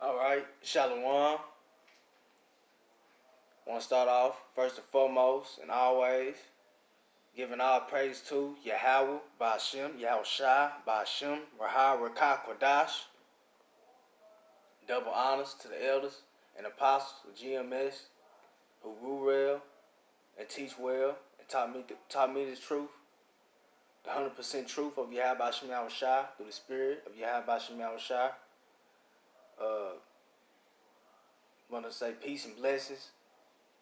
All right, Shalom. Want to start off first and foremost, and always giving all praise to Yahweh, Ba'ashem, Yahweh Shai, Ba'ashem, Rahah, Rakah, Kwadash. Double honors to the elders and apostles of GMS who rule well and teach well and taught me this truth, the 100% truth of Yahweh Ba'ashem Yahweh Shai through the spirit of Yahweh Ba'ashem Yahweh Shai. Want to say peace and blessings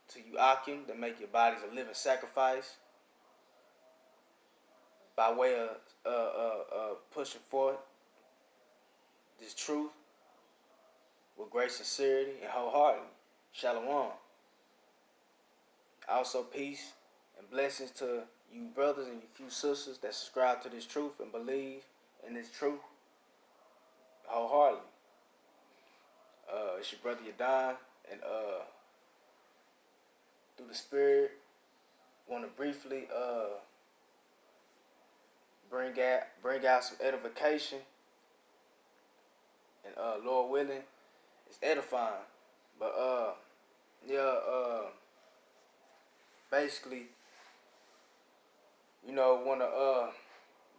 to you Akim that make your bodies a living sacrifice by way of pushing forth this truth with great sincerity and wholeheartedly. Shalom. Also peace and blessings to you brothers and you few sisters that subscribe to this truth and believe in this truth wholeheartedly. It's your brother Yadon, and through the spirit, want to briefly bring out some edification, and Lord willing, it's edifying. But basically, want to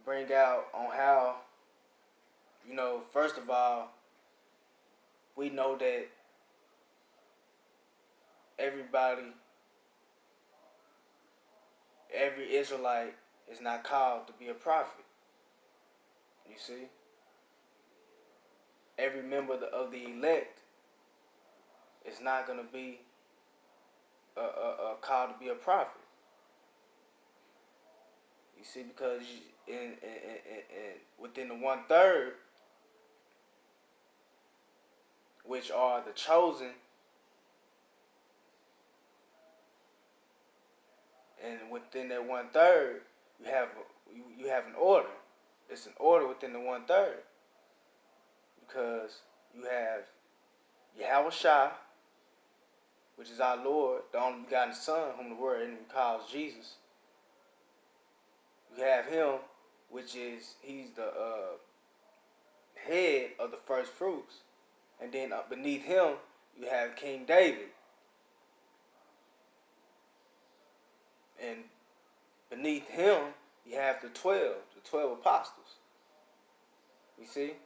bring out on how, first of all, we know that every Israelite is not called to be a prophet. You see? Every member of the elect is not going to be called to be a prophet. You see, because in within the 1/3, which are the chosen, and within that 1/3, you have an order. It's an order within the 1/3, because you have Yahweh Shai, which is our Lord, the only begotten Son, whom the Word calls Jesus. You have Him, which is He's the head of the first fruits, and then beneath Him you have King David, and beneath him you have the 12 apostles. You see?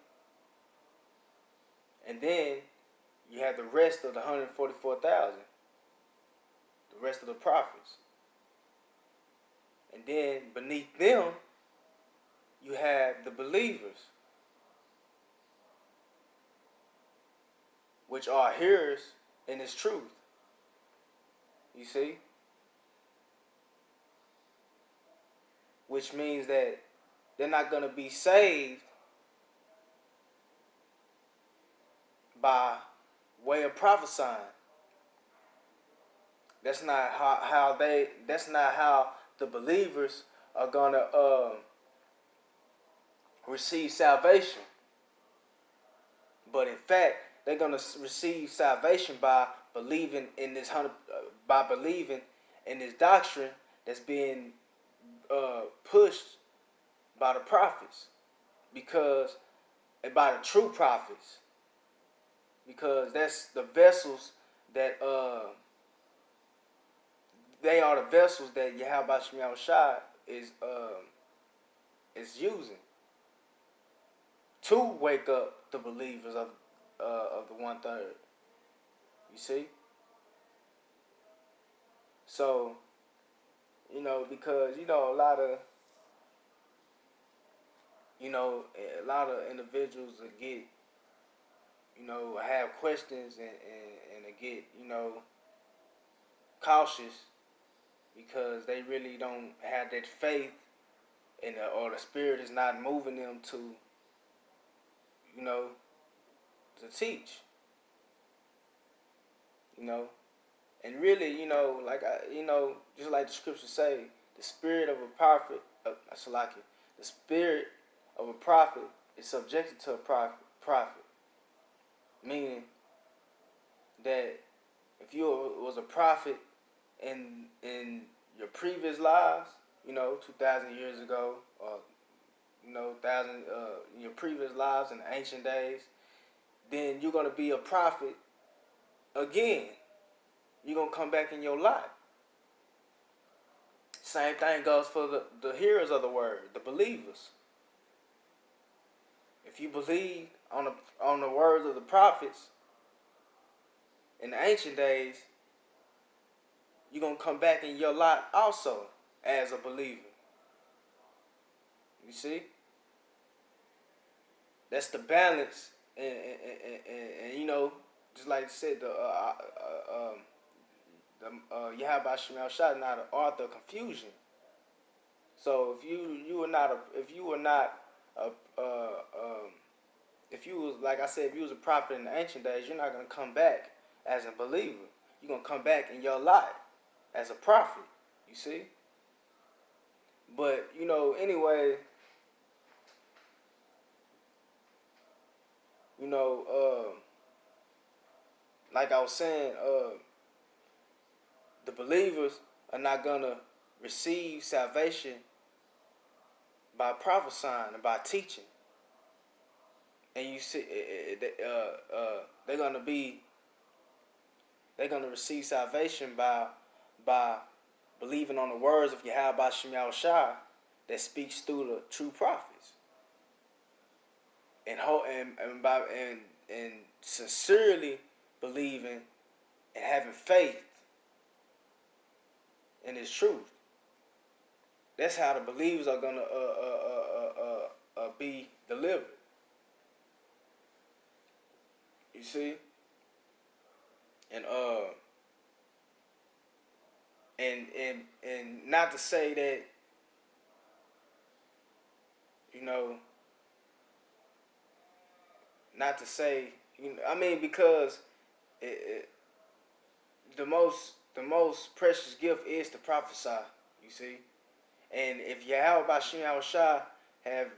And then you have the rest of the 144,000, the rest of the prophets. And then beneath them you have the believers, which are hearers in His truth. You see? Which means that they're not going to be saved by way of prophesying. That's not how the believers are going to receive salvation. But in fact, they're going to receive salvation by believing in this doctrine that's being pushed by the prophets, because by the true prophets, because that's the vessels that they are the vessels that Yahweh Ba'ashem Yahweh Shai is using to wake up the believers of the 1/3. You see? So, because a lot of individuals that get have questions and they get cautious, because they really don't have that faith, or the spirit is not moving them to teach. And really, just like the scriptures say, the spirit of a prophet, the spirit of a prophet is subjected to a prophet. Meaning that if you was a prophet in your previous lives, 2,000 years ago, or in your previous lives in the ancient days, then you're going to be a prophet again. You're going to come back in your life. Same thing goes for the hearers of the word, the believers. If you believe on the words of the prophets in the ancient days, you're going to come back in your life also as a believer. You see? That's the balance. And you know, just like I said, Yahweh Shemel Shah not an author of confusion. So if you were not if you was, like I said, if you was a prophet in the ancient days, you're not gonna come back as a believer. You're gonna come back in your life as a prophet. You see? But you know, anyway, you know, like I was saying, the believers are not gonna receive salvation by prophesying and by teaching. And you see, they're gonna receive salvation by believing on the words of Yahweh Shem Shai that speaks through the true prophets, and sincerely believing and having faith in His truth. That's how the believers are gonna be delivered. You see, and and not to say that, you know, not to say, you know, I mean, because the most precious gift is to prophesy. You see, and if Yahweh Bashim Shah have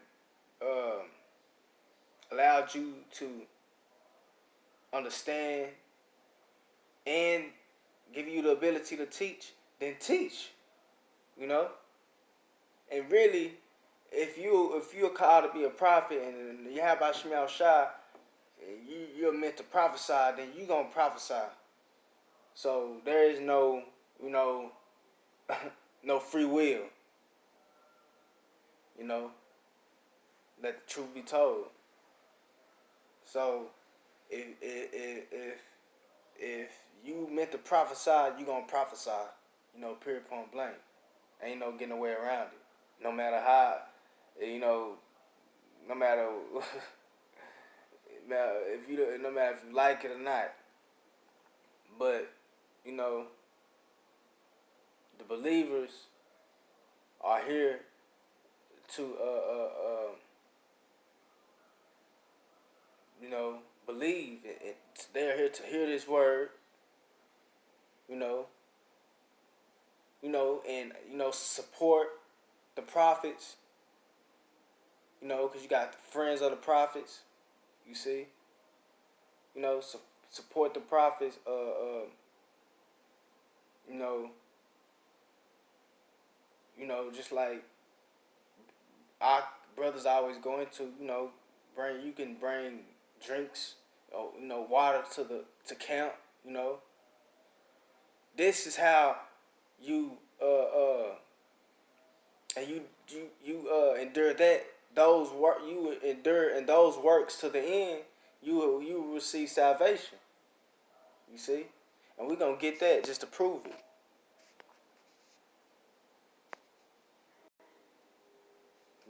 allowed you to understand and give you the ability to teach, then teach. You know, and really, if you're called to be a prophet and Yahweh Bashim Shah, you're meant to prophesy, then you're gonna prophesy. So there is no, you know, no free will. You know, let the truth be told. So if you meant to prophesy, you gonna prophesy. You know, period, point blank. Ain't no getting away around it. No matter how, you know, no matter no matter if you like it or not. But you know, the believers are here to you know, believe. They're here to hear this word. You know, and you know, support the prophets. You know, because you got the friends of the prophets. You see, you know, support the prophets. You know, just like our brothers always go into, you know, you can bring drinks, you know, water to camp. You know, this is how you and you endure those work you endure in those works to the end. You will receive salvation. You see, and we're gonna get that just to prove it.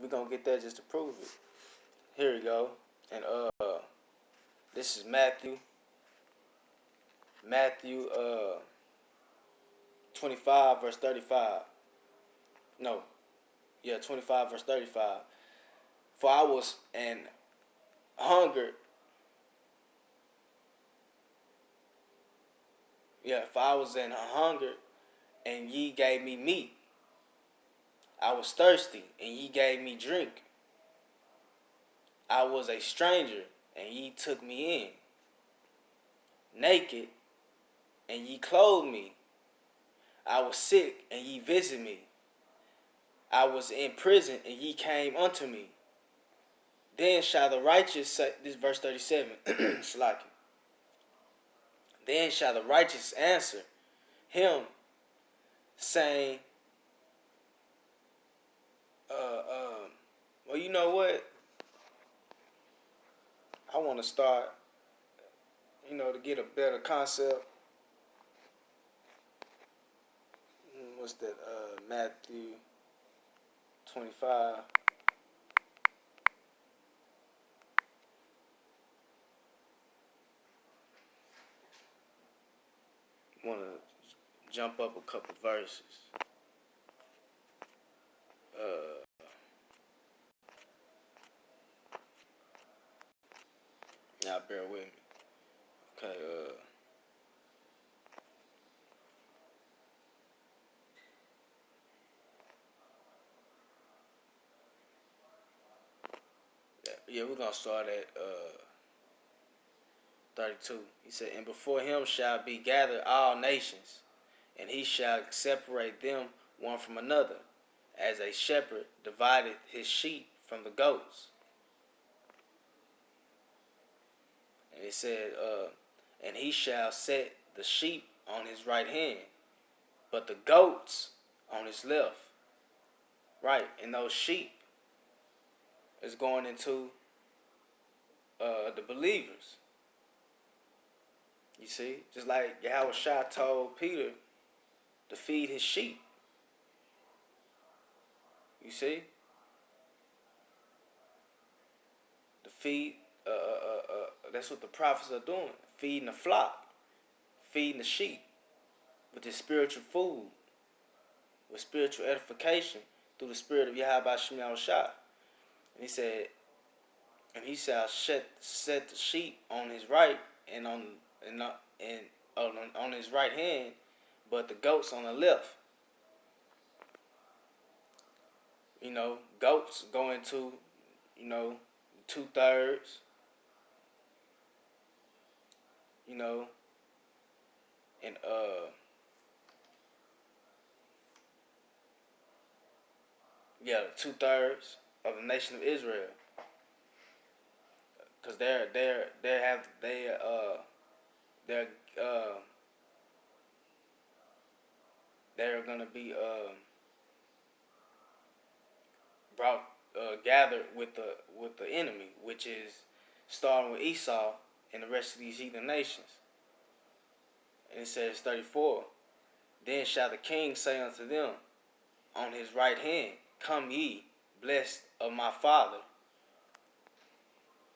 We're gonna get that just to prove it. Here we go. And this is Matthew 25 verse 35. No. Yeah, 25 verse 35. For I was an hungered. Yeah, for I was an hungered, and ye gave me meat. I was thirsty, and ye gave me drink. I was a stranger, and ye took me in. Naked, and ye clothed me. I was sick, and ye visited me. I was in prison, and ye came unto me. Then shall the righteous say, this verse 37, Shalaki. Then shall the righteous answer him, saying, well, you know what? I want to start, to get a better concept. What's that? Matthew 25. Want to jump up a couple verses. Now bear with me. Okay. Yeah, we're gonna start at 32. He said, "And before him shall be gathered all nations, and he shall separate them one from another, as a shepherd divideth his sheep from the goats." And he said, "And he shall set the sheep on his right hand, but the goats on his left." Right, and those sheep is going into the believers. You see, just like Yahweh Shah told Peter to feed his sheep. You see, to feed. That's what the prophets are doing: feeding the flock, feeding the sheep with this spiritual food, with spiritual edification through the spirit of Yahweh Shemiah Shah. And he said, "And he shall set the sheep on his right and on his right hand, but the goats on the left." Goats go into 2/3. And 2/3 of the nation of Israel, because they're gonna be brought gathered with the enemy, which is starting with Esau and the rest of these heathen nations. And it says 34, "Then shall the king say unto them on his right hand, Come ye, blessed of my father,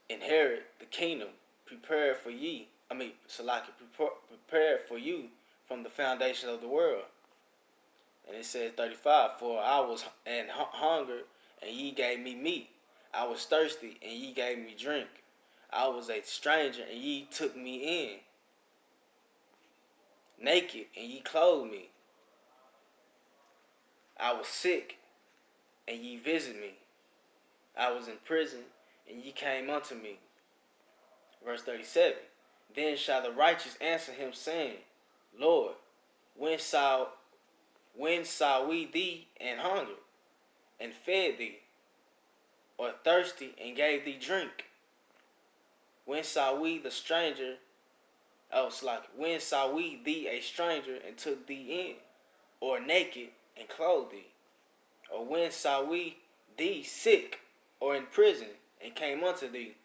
inherit the kingdom prepared for ye." Prepared for you from the foundation of the world. And it says 35, "For I was and hunger, and ye gave me meat. I was thirsty, and ye gave me drink. I was a stranger, and ye took me in. Naked, and ye clothed me. I was sick, and ye visited me. I was in prison, and ye came unto me." Verse 37, "Then shall the righteous answer him, saying, Lord, when saw we thee and hunger, and fed thee, or thirsty, and gave thee drink? When saw we the stranger? When saw we thee a stranger and took thee in, or naked and clothed thee? Or when saw we thee sick or in prison and came unto thee?"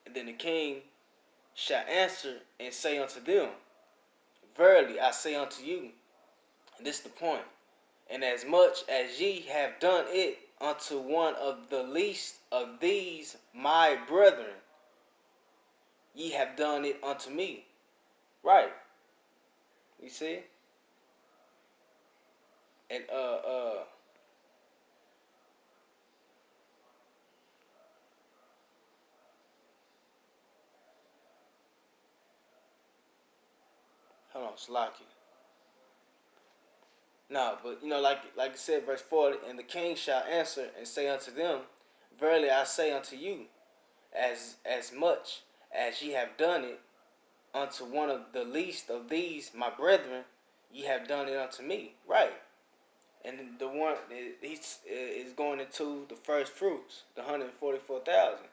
And then the king shall answer and say unto them, "Verily I say unto you," and this is the point, "and as much as ye have done it unto one of the least of these my brethren, ye have done it unto me." Right. You see? And hold on, Slaki. No, but like I said, verse 40, "And the king shall answer and say unto them, Verily I say unto you, as much as ye have done it unto one of the least of these my brethren, ye have done it unto me." Right. and the one he's is going into the first fruits, the 144,000.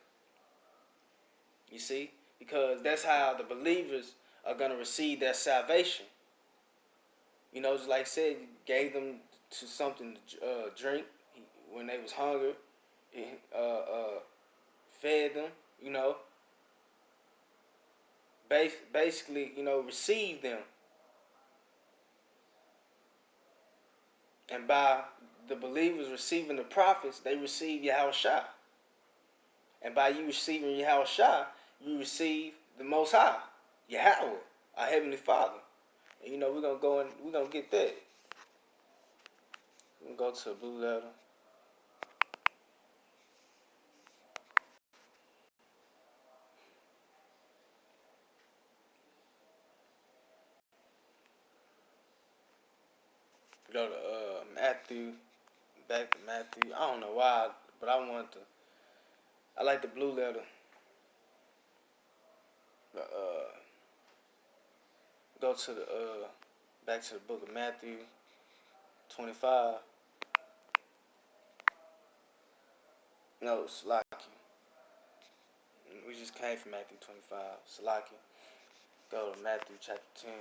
You see, because that's how the believers are gonna receive their salvation. You know, just like I said, he gave them to something to drink when they was hungry. He, fed them. You know, basically, you know, received them, and by the believers receiving the prophets, they receive Yahushua. And by you receiving Yahushua, you receive the Most High, Yahweh, our Heavenly Father. And you know, we're gonna get that. We're gonna go to the blue letter. Go to Matthew, back to Matthew. I don't know why, but I like the blue letter. Go to the back to the book of Matthew 25. No, Salaki. We just came from Matthew 25. Salaki. Go to Matthew chapter 10.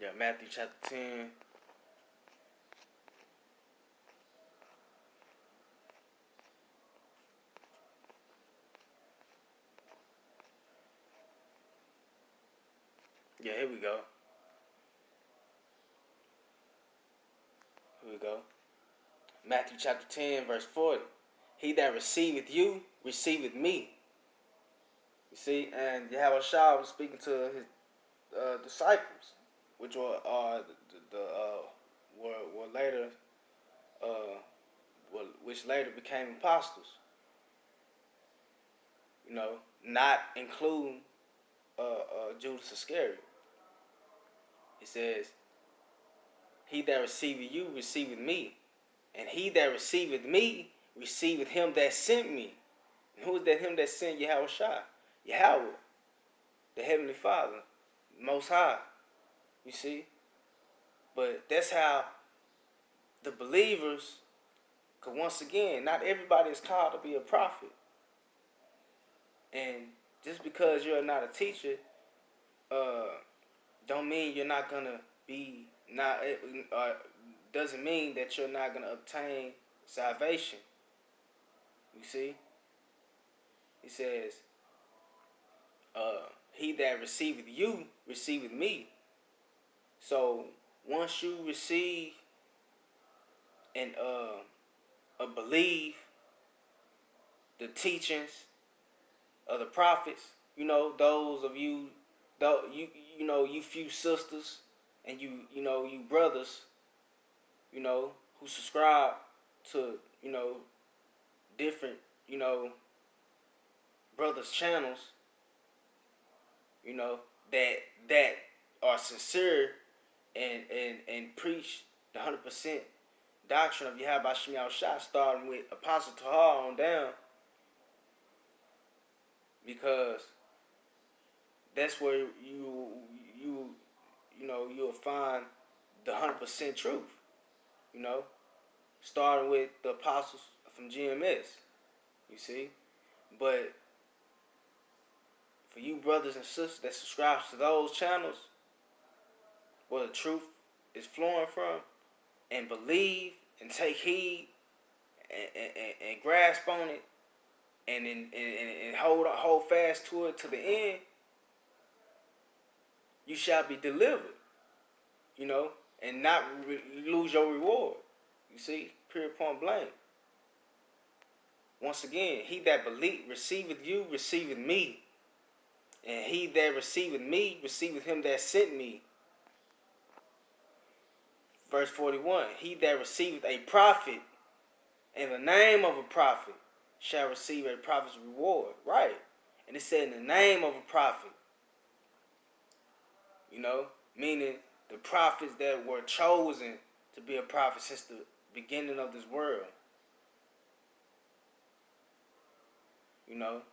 Yeah, Matthew chapter 10. Yeah, here we go. Here we go. Matthew chapter 10, verse 40. He that receiveth you, receiveth me. You see, and Yahweh Shah was speaking to his disciples, which were were later, which later became apostles. You know, not including Judas Iscariot. It says, "He that receiveth you, receiveth me, and he that receiveth me, receiveth him that sent me." And who is that him that sent Yahweh Shah? Yahweh, the Heavenly Father, Most High. You see? But that's how the believers, because once again, not everybody is called to be a prophet. And just because you're not a teacher, don't mean you're not gonna be not. Doesn't mean that you're not gonna obtain salvation. You see? He says, "He that receiveth you, receiveth me." So once you receive and believe the teachings of the prophets, you know, those of you, you know, you few sisters and you know, you brothers, you know, who subscribe to, you know, different, you know, brothers' channels, you know, that are sincere and preach the 100% doctrine of Yahweh Shem Shah, starting with Apostle Tahar on down, because that's where you know, you'll find the 100% truth. You know, starting with the apostles from GMS. You see, but for you brothers and sisters that subscribe to those channels, where the truth is flowing from, and believe and take heed and grasp on it, and hold fast to it to the end, you shall be delivered. You know, and not lose your reward. You see, period, point blank. Once again, he that receiveth you, receiveth me. And he that receiveth me, receiveth him that sent me. Verse 41, he that receiveth a prophet in the name of a prophet shall receive a prophet's reward. Right. And it said in the name of a prophet. You know, meaning the prophets that were chosen to be a prophet since the beginning of this world. You know,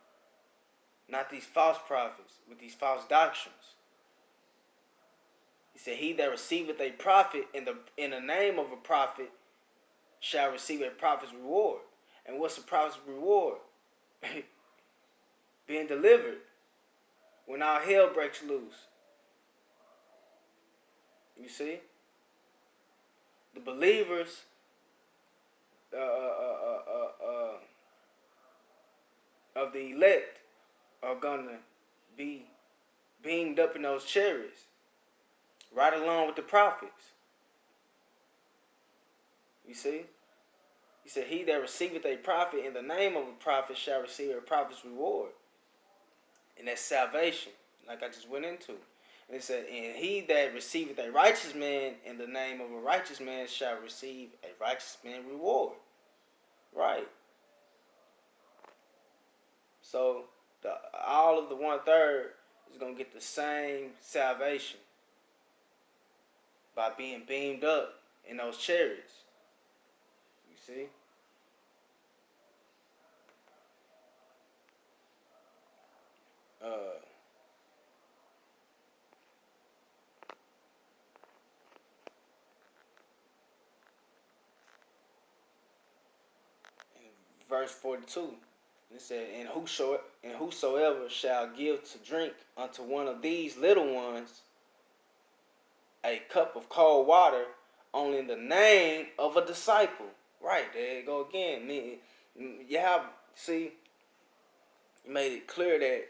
not these false prophets with these false doctrines. He said, "He that receiveth a prophet in the name of a prophet shall receive a prophet's reward." And what's a prophet's reward? Being delivered when all hell breaks loose. You see, the believers of the elect are gonna be beamed up in those chariots, right along with the prophets. You see? He said, "He that receiveth a prophet in the name of a prophet shall receive a prophet's reward." And that's salvation, like I just went into. And it said, "And he that receiveth a righteous man in the name of a righteous man shall receive a righteous man reward." Right. So all of the 1/3 is gonna get the same salvation by being beamed up in those chariots. You see? Verse 42. It said, and whosoever shall give to drink unto one of these little ones a cup of cold water only in the name of a disciple." Right, there you go again. You have, see, you made it clear that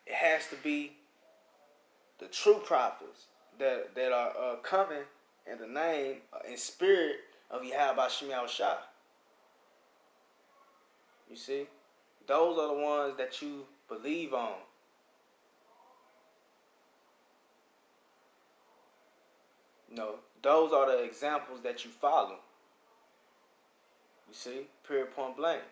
it has to be the true prophets that are coming in the name, in spirit of Yahweh Shem Yahushua. You see? Those are the ones that you believe on. No, those are the examples that you follow. You see? Period, point blank.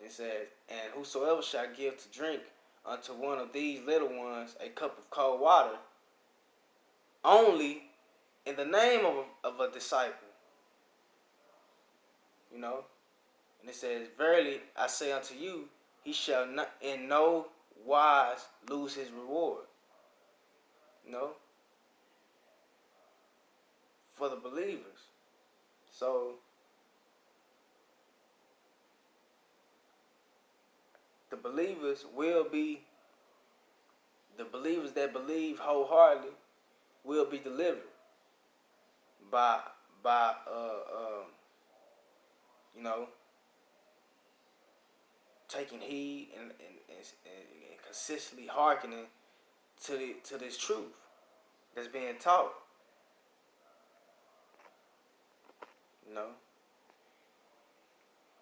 It says, "And whosoever shall give to drink unto one of these little ones a cup of cold water, only in the name of a disciple." You know? And it says, "Verily I say unto you, he shall not in no wise lose his reward." You know? For the believers. So the believers that believe wholeheartedly will be delivered by you know, taking heed and consistently hearkening to this truth that's being taught. You know?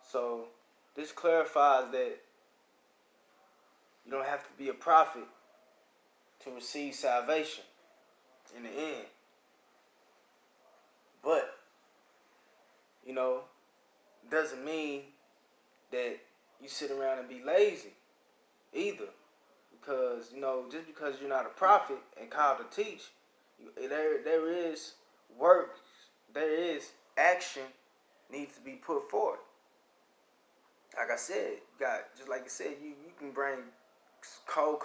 So this clarifies that you don't have to be a prophet to receive salvation in the end. But, you know, doesn't mean that you sit around and be lazy either. Because, you know, just because you're not a prophet and called to teach, there is work, there is action needs to be put forth. Like I said, just like you said, you can bring cold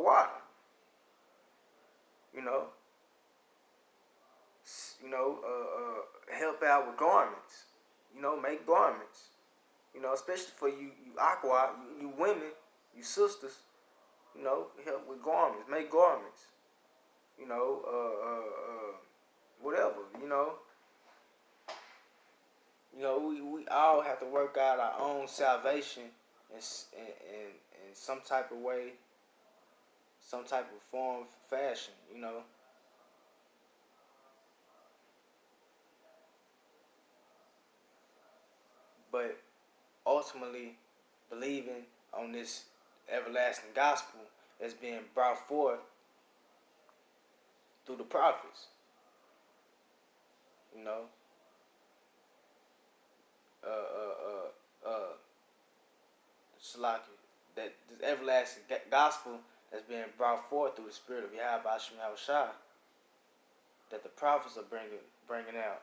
water. You know, help out with garments. You know, make garments. You know, especially for you aqua, you women, you sisters. You know, help with garments, make garments. You know, whatever. You know, we all have to work out our own salvation in some type of way, some type of form, fashion. You know. But ultimately, believing on this everlasting gospel that's being brought forth through the prophets. You know, Salaki, that this everlasting gospel that's being brought forth through the Spirit of Yahweh Hashem Shai, that the prophets are bringing out,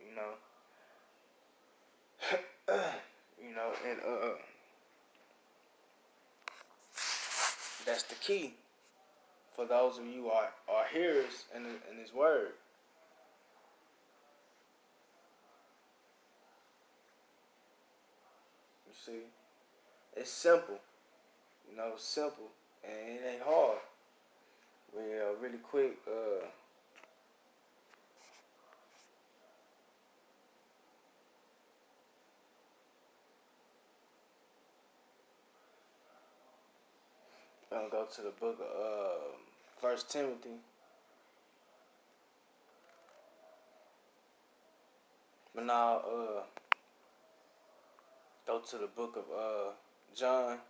you know, and that's the key for those of you who are hearers in His word. You see, it's simple, simple, and it ain't hard. Really quick. I'm gonna go to the book of First Timothy. But now, go to the book of John,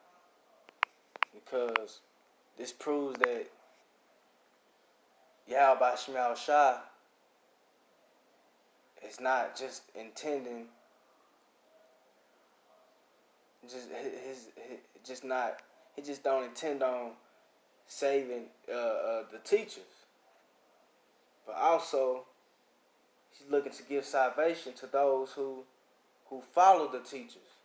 because this proves that Yahweh Shemel Shah is not just intending, he just don't intend on saving the teachers, but also he's looking to give salvation to those who follow the teachers,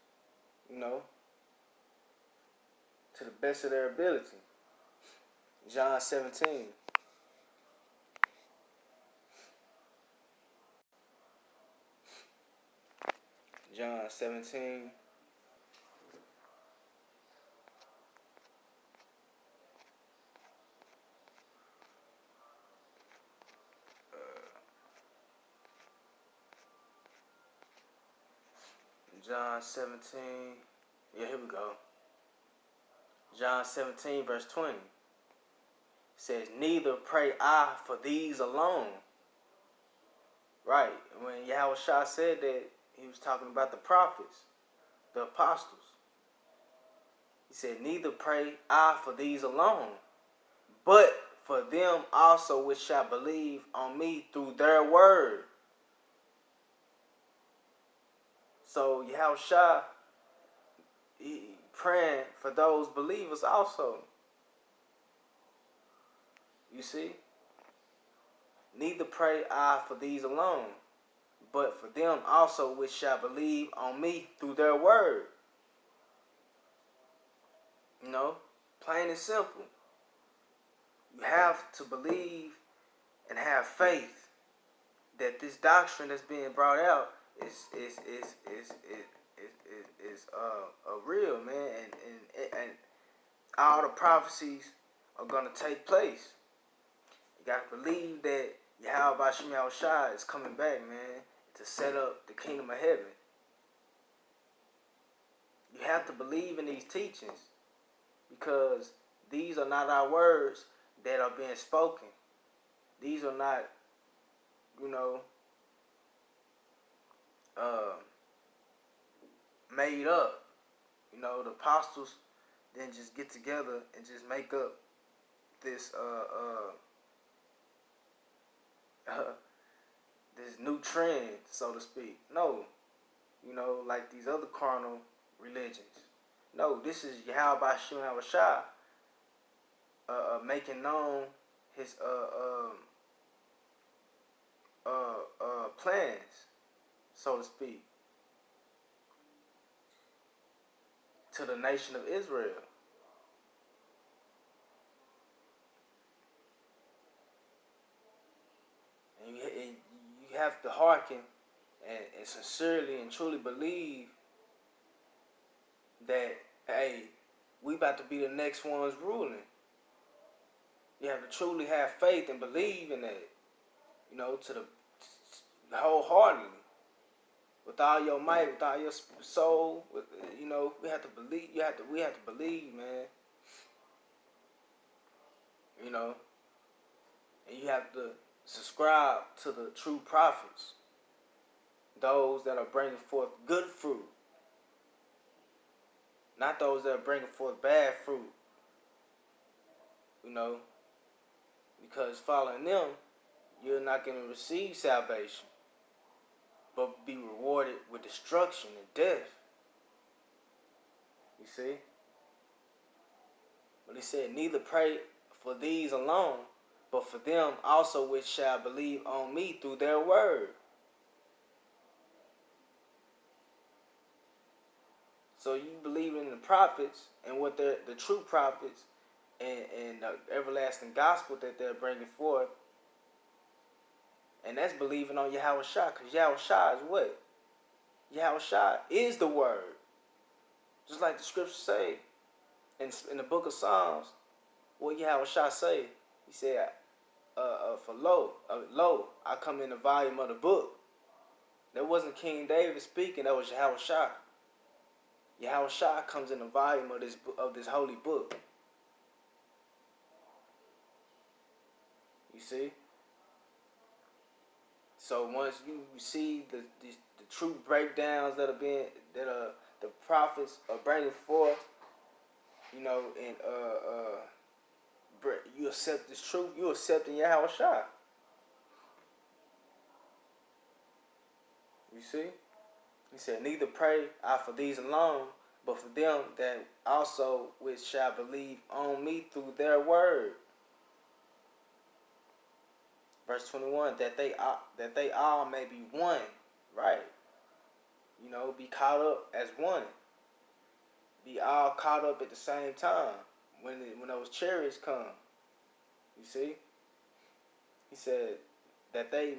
to the best of their ability. John 17. John 17. John 17. Yeah, here we go. John 17, verse 20. It says, neither pray I for these alone. Right. When Yahweh Shah said that, he was talking about the prophets, the apostles. He said, neither pray I for these alone, but for them also which shall believe on me through their word. So Yahweh Shah, he praying for those believers also. You see? Neither pray I for these alone, but for them also which shall believe on me through their word. Plain and simple. You have to believe and have faith that this doctrine that's being brought out is real, man, and all the prophecies are gonna take place. You gotta believe that Yahweh Shemel Shai is coming back, man, to set up the kingdom of heaven. You have to believe in these teachings, because these are not our words that are being spoken. These are not, made up. The apostles didn't just get together and just make up this this new trend, so to speak. No, like these other carnal religions. No, this is Yahweh Shemel Shah making known his plans, so to speak, to the nation of Israel. And you have to hearken and sincerely and truly believe that, hey, we about to be the next ones ruling. You have to truly have faith and believe in that, to the wholeheartedly, with all your might, with all your soul. We have to believe. We have to believe, man. And you have to subscribe to the true prophets, those that are bringing forth good fruit, not those that are bringing forth bad fruit. Because following them, you're not going to receive salvation, but be rewarded with destruction and death. You see? But he said, neither pray for these alone, but for them also which shall believe on me through their word. So you believe in the prophets and what the true prophets and the everlasting gospel that they're bringing forth. And that's believing on Yahweh Shah. Because Yahweh Shah is what? Yahweh Shah is the word. Just like the scriptures say in the book of Psalms, what Yahweh Shah say? He said, for lo, I come in the volume of the book. That wasn't King David speaking. That was Yahweh Shah. Yahweh Shah comes in the volume of this holy book. You see? So once you see the true breakdowns that the prophets are bringing forth, you know, and you accept this truth, you accepting Yahweh Shah. You see? He said, neither pray I for these alone, but for them that also which shall believe on me through their word. Verse 21, that they all may be one, right? You know, be caught up as one. Be all caught up at the same time when those chariots come. You see? He said that they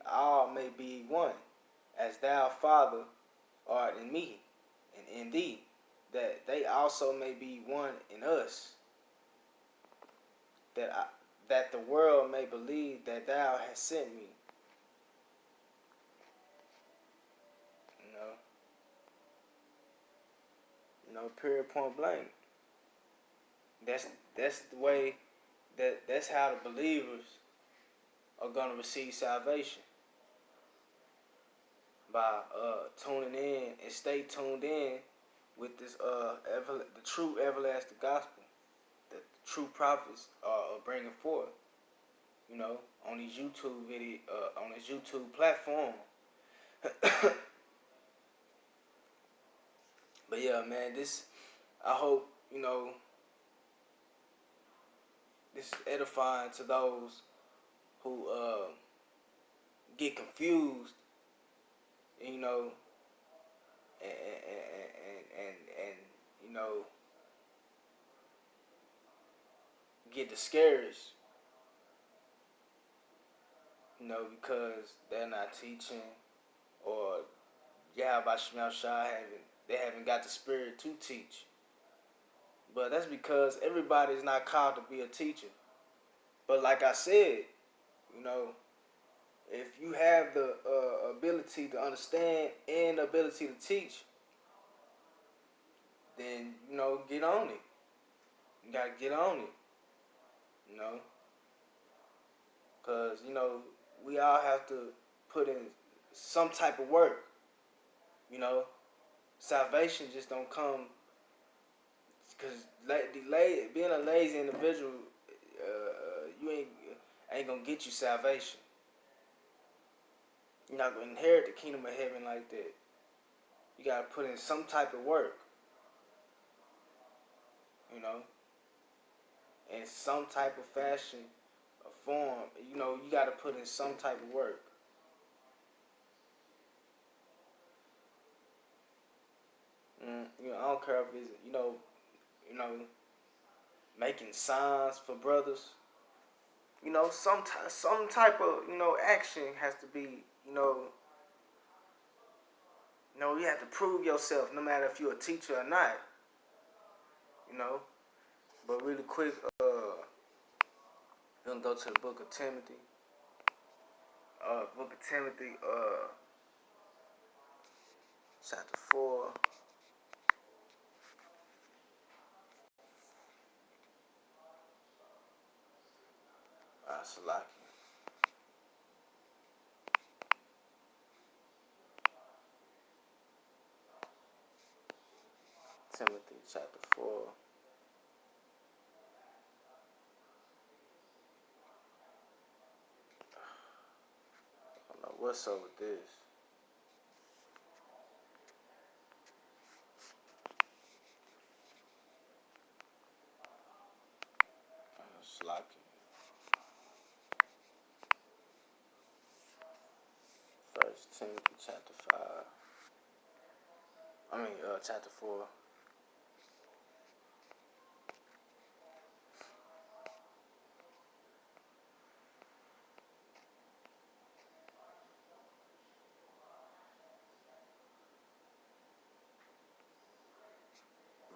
all may be one, as thou, Father, art in me, and in thee, that they also may be one in us, that the world may believe that thou hast sent me. You know, period, point blank. That's the way that's how the believers are gonna receive salvation. By tuning in and stay tuned in with this the true everlasting gospel that the true prophets are bringing forth. You know, on these YouTube on this YouTube platform. But yeah, man, I hope, you know, this is edifying to those who get confused, you know, and you know, get discouraged, you know, because they're not teaching, or Yahweh Shemel Shah haven't got the spirit to teach. But that's because everybody's not called to be a teacher. But like I said, you know, if you have the ability to understand and the ability to teach, then, you know, get on it. You gotta get on it, you know, because, you know, we all have to put in some type of work, you know. Salvation just don't come because being a lazy individual, you ain't gonna get you salvation. You're not gonna inherit the kingdom of heaven like that. You gotta put in some type of work, you know, in some type of fashion or form. You know, you gotta put in some type of work. You know, I don't care if it's, you know, making signs for brothers. You know, some type of, you know, action has to be, you know, you have to prove yourself, no matter if you're a teacher or not. You know, but really quick, we're gonna go to the book of Timothy. Book of Timothy, chapter 4. Salaki. Timothy, chapter 4. I don't know what's up with this. Timothy chapter 5. Chapter 4.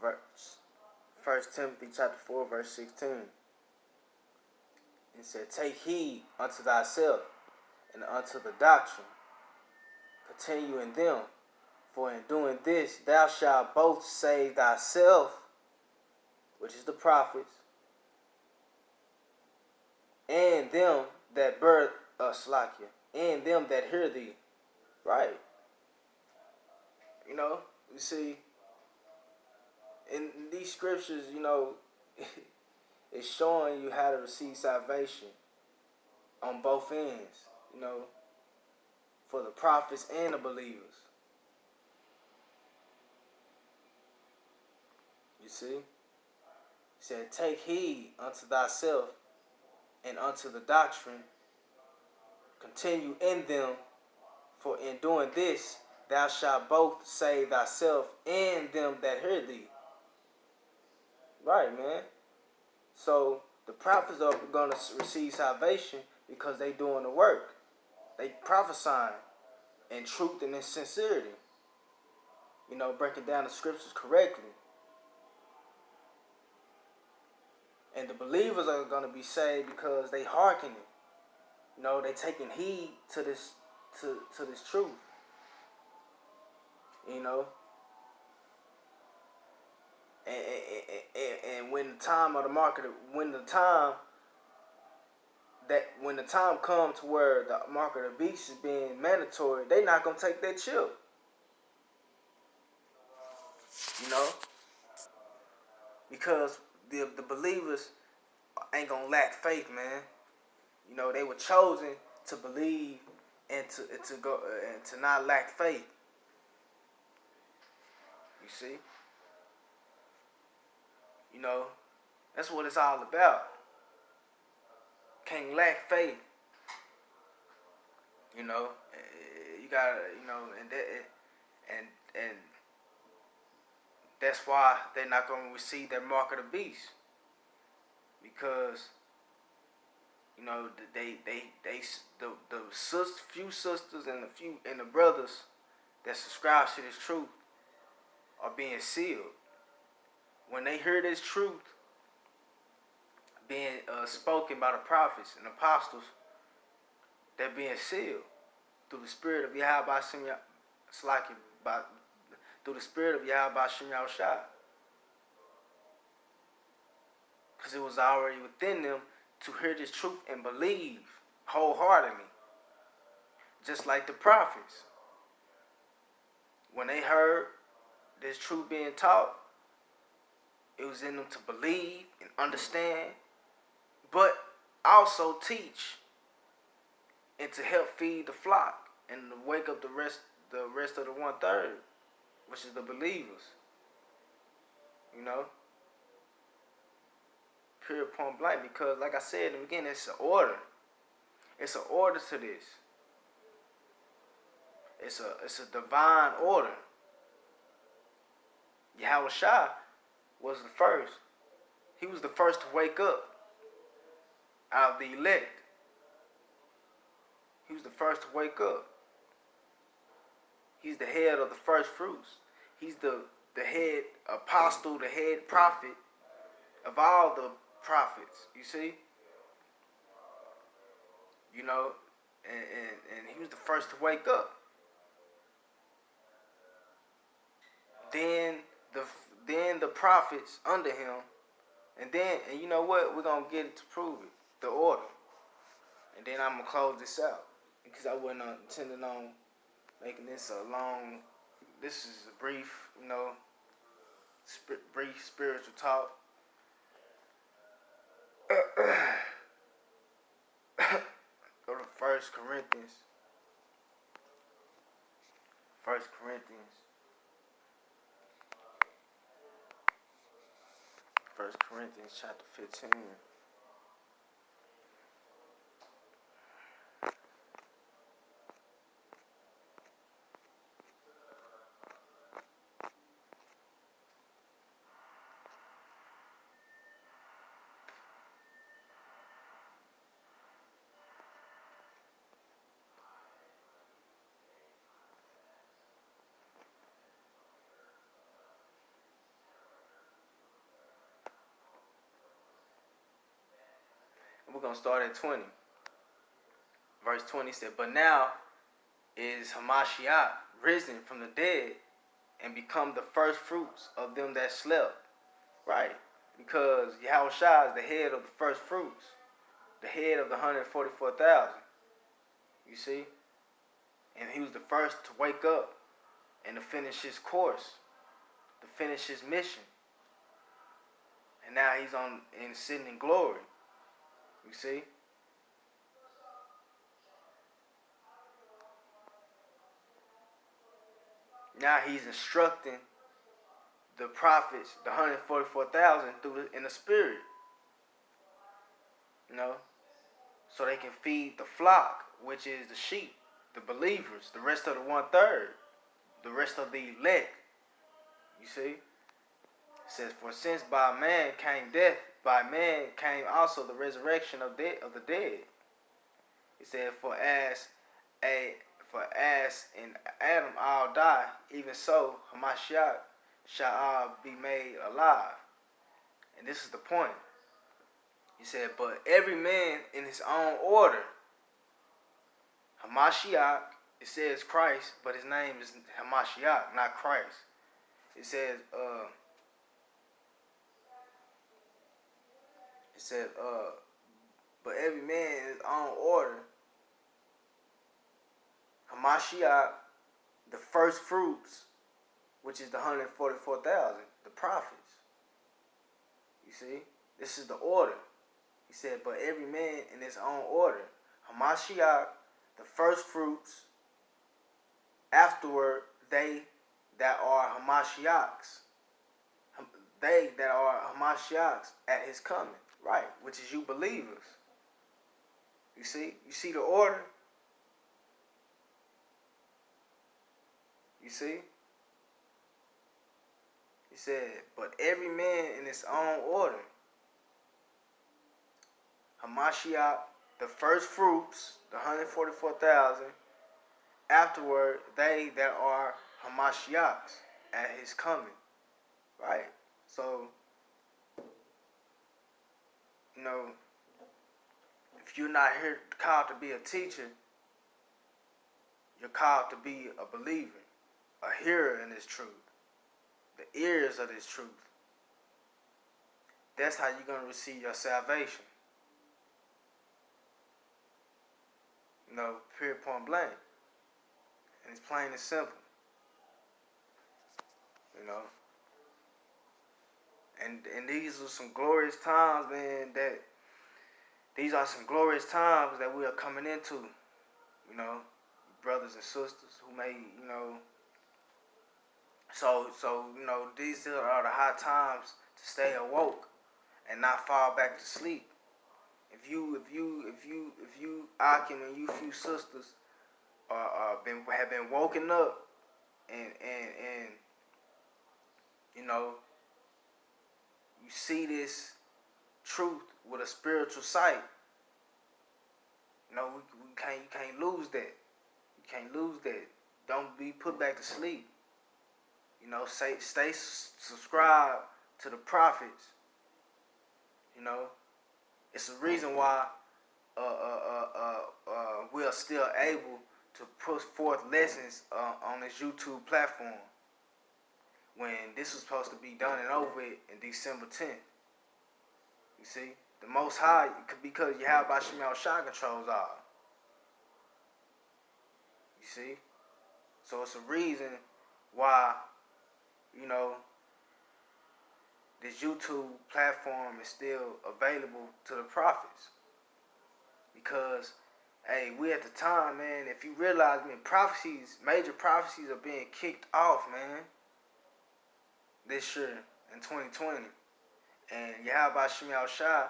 Verse 1 Timothy chapter 4, verse 16. It said, "Take heed unto thyself and unto the doctrine. Continue in them, for in doing this thou shalt both save thyself," which is the prophets, "and them that bear Slakia, and them that hear thee." Right. You see, in these scriptures, it's showing you how to receive salvation on both ends, for the prophets and the believers. You see? He said, "Take heed unto thyself and unto the doctrine. Continue in them, for in doing this thou shalt both save thyself and them that hear thee." Right, man. So the prophets are going to receive salvation because they doing the work. They prophesying in truth and in sincerity. Breaking down the scriptures correctly. And the believers are going to be saved because they hearkening. They taking heed to this to this truth. And when the time of the market, when the time comes to where the mark of the beast is being mandatory, they not gonna take that chip. Because the believers ain't gonna lack faith, man. They were chosen to believe and to go and to not lack faith. You see, that's what it's all about. Can't lack faith. You gotta, and that's why they're not gonna receive that mark of the beast, because the few sisters and the brothers that subscribe to this truth are being sealed. When they hear this truth being spoken by the prophets and apostles, they're being sealed through the spirit of Yahweh through the spirit of Yahweh Shem Yahushua. Because it was already within them to hear this truth and believe wholeheartedly. Just like the prophets. When they heard this truth being taught, it was in them to believe and understand, but also teach and to help feed the flock and to wake up the rest of the 1/3, which is the believers. Pure point blank, because like I said in the beginning, it's an order. It's an order to this. It's a divine order. Yahushua was the first. He was the first to wake up out of the elect. He was the first to wake up. He's the head of the first fruits. He's the head apostle, the head prophet of all the prophets. You see? And he was the first to wake up. Then the prophets under him, and you know what? We're gonna get it to prove it, the order, and then I'm gonna close this out because I wasn't intending on making this a long. This is a brief, brief spiritual talk. Go to 1 Corinthians. 1 Corinthians. 1 Corinthians chapter 15. we're going to start at 20. Verse 20 said, "But now is Hamashiach risen from the dead and become the first fruits of them that slept." Right. Because Yahushua is the head of the first fruits, the head of the 144,000. You see? And he was the first to wake up and to finish his course, to finish his mission. And now he's sitting in glory. You see? Now he's instructing the prophets, the 144,000, in the spirit. You know? So they can feed the flock, which is the sheep, the believers, the rest of the 1/3, the rest of the elect. You see? It says, "For since by man came death, by man came also the resurrection of the dead." It said, "For as in Adam all die, even so Hamashiach shall all be made alive." And this is the point. He said, "But every man in his own order." Hamashiach, it says Christ, but his name is Hamashiach, not Christ. It says, "But every man in his own order, Hamashiach, the first fruits," which is the 144,000, the prophets. You see, this is the order. He said, "But every man in his own order, Hamashiach, the first fruits, afterward they that are Hamashiachs, at his coming." Right, which is you believers. You see the order. You see. He said, "But every man in his own order, Hamashiach, the first fruits, the 144,000, afterward they that are Hamashiachs at his coming." Right. So, you know, if you're not here called to be a teacher, you're called to be a believer, a hearer in this truth, the ears of this truth. That's how you're going to receive your salvation. You know, period, point blank. And it's plain and simple. You know. And these are some glorious times, man, these are some glorious times that we are coming into. You know, brothers and sisters who may, you know, so you know, these are the high times to stay awoke and not fall back to sleep. If you Akim and you few sisters have been woken up and you know, you see this truth with a spiritual sight, you know, you can't lose that. You can't lose that. Don't be put back to sleep. You know, stay subscribed to the prophets. You know, it's a reason why we are still able to put forth lessons on this YouTube platform when this was supposed to be done and over in December 10th. You see, the Most High, because Yahweh Shemel Shah controls all. You see, so it's a reason why, you know, this YouTube platform is still available to the prophets. Because, hey, we at the time, man, if you realize, man, major prophecies are being kicked off, man, this year in 2020. And Yahweh Shemel Shah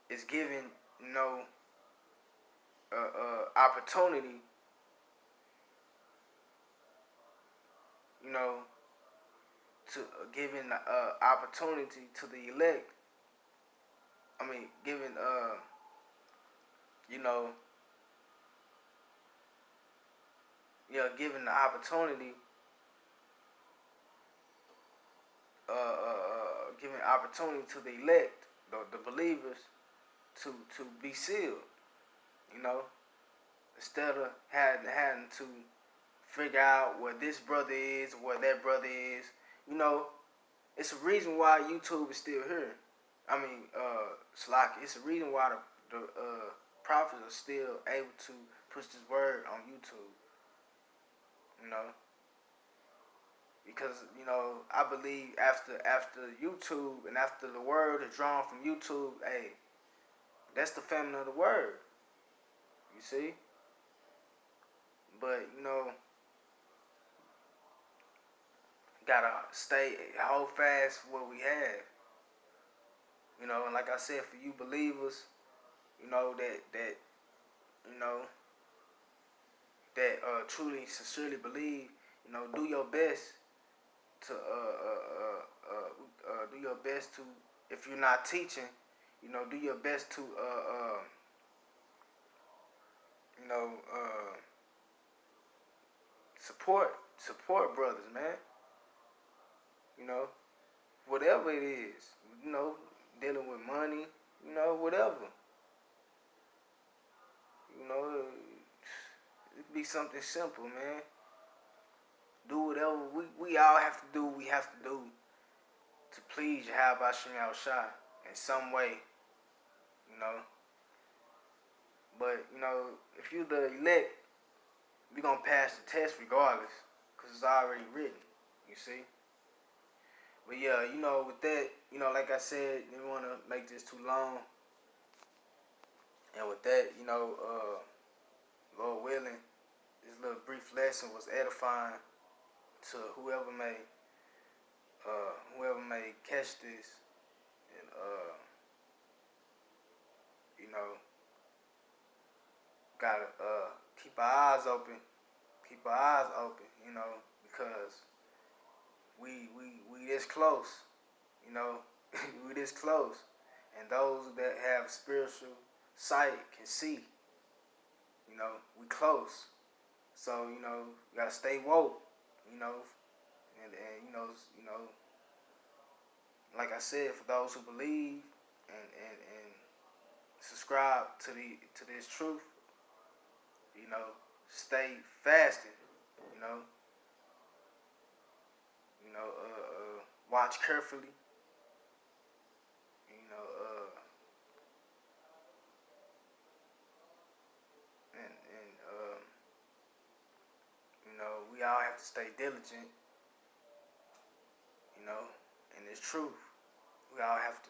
is giving, you know, opportunity, you know, to giving opportunity to the elect. I mean, giving you know, giving the opportunity, giving opportunity to the elect, the believers, to be sealed. You know, instead of having to figure out where this brother is, where that brother is. You know, it's a reason why YouTube is still here. I mean, Slocky. It's a reason why the prophets are still able to push this word on YouTube. You know, because I believe after YouTube and after the word is drawn from YouTube, hey, that's the family of the word. You see, but gotta hold fast what we have. And like I said, for you believers, that you know that truly sincerely believe, do your best to do your best to, if you're not teaching, do your best to you know support brothers, man. You know, whatever it is, dealing with money, whatever. It could be something simple, man. Do whatever we all have to do. We have to do to please Yahweh Shem Shai in some way, you know. But if you the elect, we gonna pass the test regardless, cause it's already written. You see. But yeah, with that, like I said, didn't want to make this too long. And with that, Lord willing, this little brief lesson was edifying to whoever may catch this, and gotta keep our eyes open, because we this close, we this close, and those that have spiritual sight can see, we close. So you gotta stay woke, and like I said, for those who believe and subscribe to this truth, stay fasting, watch carefully, and we all have to stay diligent, in this truth. We all have to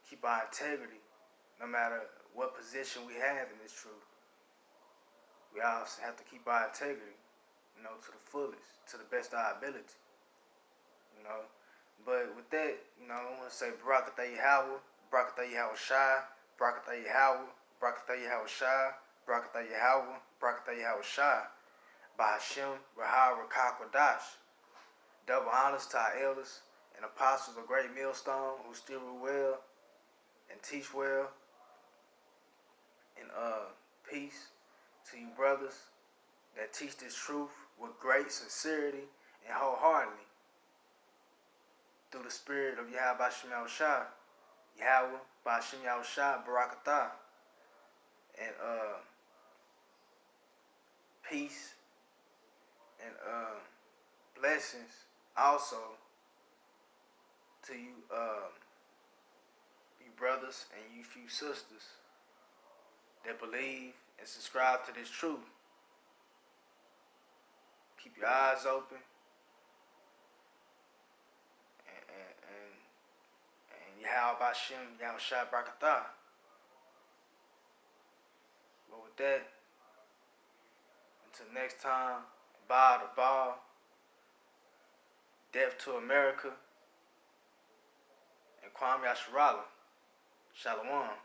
keep our integrity, no matter what position we have in this truth. We all have to keep our integrity, to the fullest, to the best of our ability, But with that, I want to say Barakatah Yahweh, Barakatah Yahweh Shai, Barakatah Yahweh, Barakatah Yahweh Shai, Barakatah Yahweh, Barakatah Yahweh Shai, Bahashem, Rahah, Rakah, Kodash. Double honors to our elders and apostles of Great Millstone who still rule well and teach well. And peace to you brothers that teach this truth with great sincerity and wholeheartedly through the spirit of Yahweh Shem Shai, Yahweh Ba'ashem Shai, Barakatah. And peace and blessings also to you, you brothers and you few sisters that believe and subscribe to this truth. Keep your eyes open and Yahweh Ba'ashem Yahweh Shai Barakatah. But with that, until next time, Ba to Ba, Death to America, and Kwame Yasharala. Shalom.